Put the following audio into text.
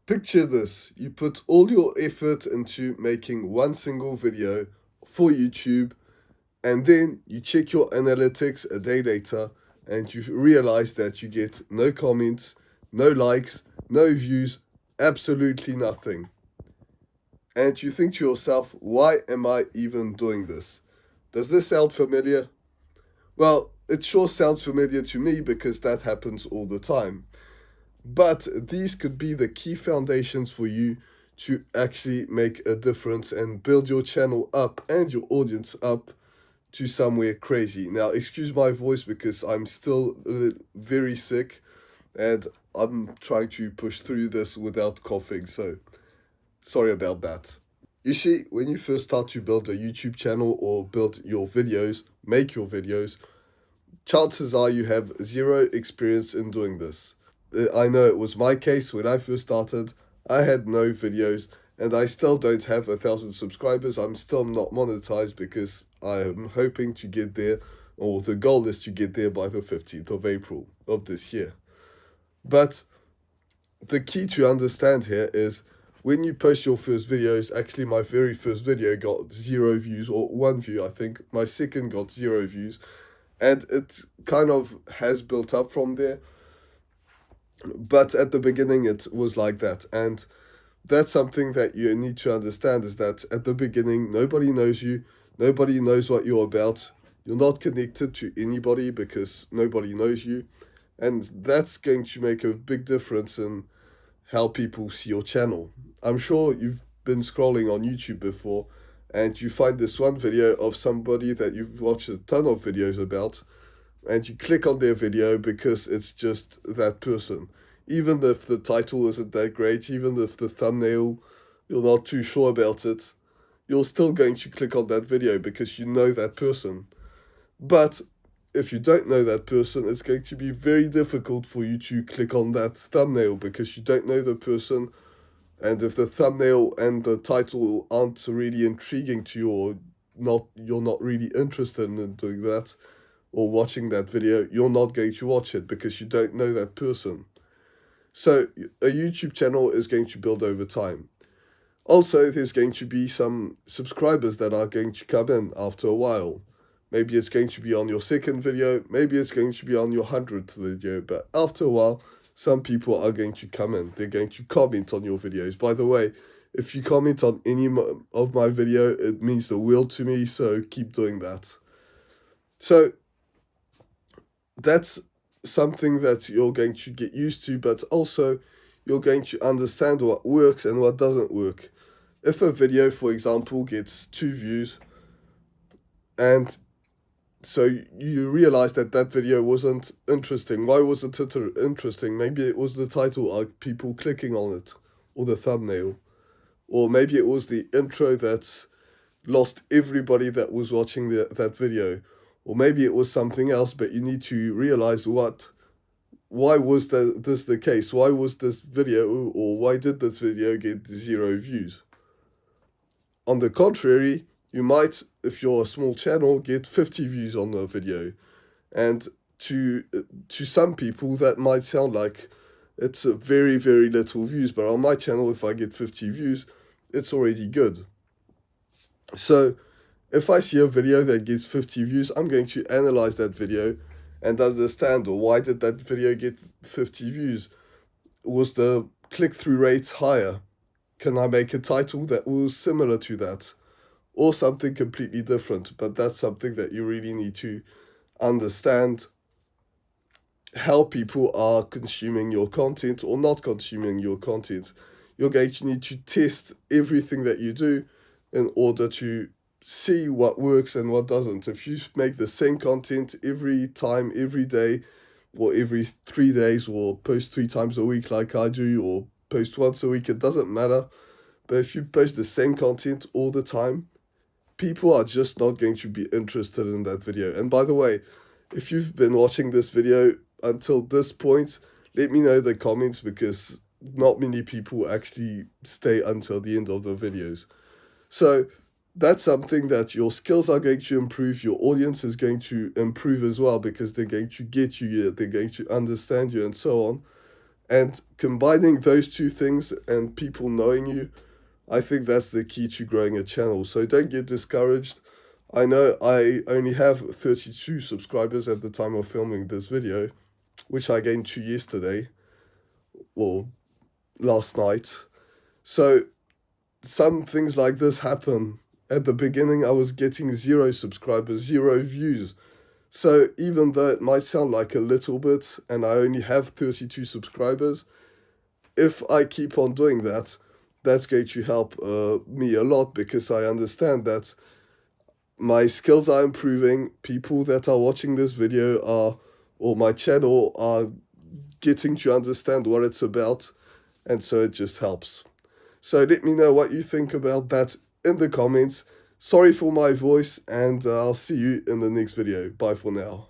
Picture this, you put all your effort into making one single video for YouTube, and then you check your analytics a day later and you realize that you get no comments, no likes, no views, absolutely nothing. And you think to yourself, why am I even doing this? Does this sound familiar? Well, it sure sounds familiar to me because that happens all the time. But these could be the key foundations for you to actually make a difference and build your channel up and your audience up to somewhere crazy. Now, excuse my voice because I'm still very sick and I'm trying to push through this without coughing, so sorry about that. You see, when you first start to build a YouTube channel or build your videos, make your videos, chances are you have zero experience in doing this. I know it was my case when I first started. I had no videos and I still don't have 1,000 subscribers. I'm still not monetized because I am hoping to get there, or the goal is to get there by the 15th of April of this year. But the key to understand here is when you post your first videos, actually, my very first video got 0 views or 1 view, I think. My second got 0 views, and it kind of has built up from there. But at the beginning, it was like that. And that's something that you need to understand is that at the beginning, nobody knows you, nobody knows what you're about. You're not connected to anybody because nobody knows you. And that's going to make a big difference in how people see your channel. I'm sure you've been scrolling on YouTube before and you find this one video of somebody that you've watched a ton of videos about, and you click on their video because it's just that person. Even if the title isn't that great, even if the thumbnail, you're not too sure about it, you're still going to click on that video because you know that person. But if you don't know that person, it's going to be very difficult for you to click on that thumbnail because you don't know the person. And if the thumbnail and the title aren't really intriguing to you, or you're not really interested in doing that or watching that video, you're not going to watch it because you don't know that person. So a YouTube channel is going to build over time. Also, there's going to be some subscribers that are going to come in after a while. Maybe it's going to be on your second video, maybe it's going to be on your 100th video, but after a while, some people are going to come in. They're going to comment on your videos. By the way, if you comment on any of my video, it means the world to me, so keep doing that. So that's something that you're going to get used to, but also you're going to understand what works and what doesn't work. If a video, for example, gets 2 views, and so you realize that that video wasn't interesting. Why wasn't it interesting? Maybe it was the title, or people clicking on it, or the thumbnail, or maybe it was the intro that lost everybody that was watching that video, or maybe it was something else. But you need to realize why was this the case? Why was this video, or why did this video get 0 views? On the contrary, you might, if you're a small channel, get 50 views on the video. And to some people, that might sound like it's a very, very little views. But on my channel, if I get 50 views, it's already good. So if I see a video that gets 50 views, I'm going to analyze that video and understand, or why did that video get 50 views? Was the click-through rate higher? Can I make a title that was similar to that? Or something completely different? But that's something that you really need to understand, how people are consuming your content or not consuming your content. You're going to need to test everything that you do in order to see what works and what doesn't. If you make the same content every time, every day, or every 3 days, or post 3 times a week like I do, or post once a week, it doesn't matter. But if you post the same content all the time, people are just not going to be interested in that video. And by the way, if you've been watching this video until this point, let me know in the comments because not many people actually stay until the end of the videos. So that's something that your skills are going to improve, your audience is going to improve as well because they're going to get you, they're going to understand you, and so on. And combining those two things and people knowing you, I think that's the key to growing a channel. So don't get discouraged. I know I only have 32 subscribers at the time of filming this video, which I gained 2 yesterday, or last night. So some things like this happen. At the beginning, I was getting 0 subscribers, 0 views. So even though it might sound like a little bit, and I only have 32 subscribers, if I keep on doing that, that's going to help me a lot, because I understand that my skills are improving. People that are watching this video are, or my channel, are getting to understand what it's about, and so it just helps. So let me know what you think about that in the comments. Sorry for my voice, and I'll see you in the next video. Bye for now.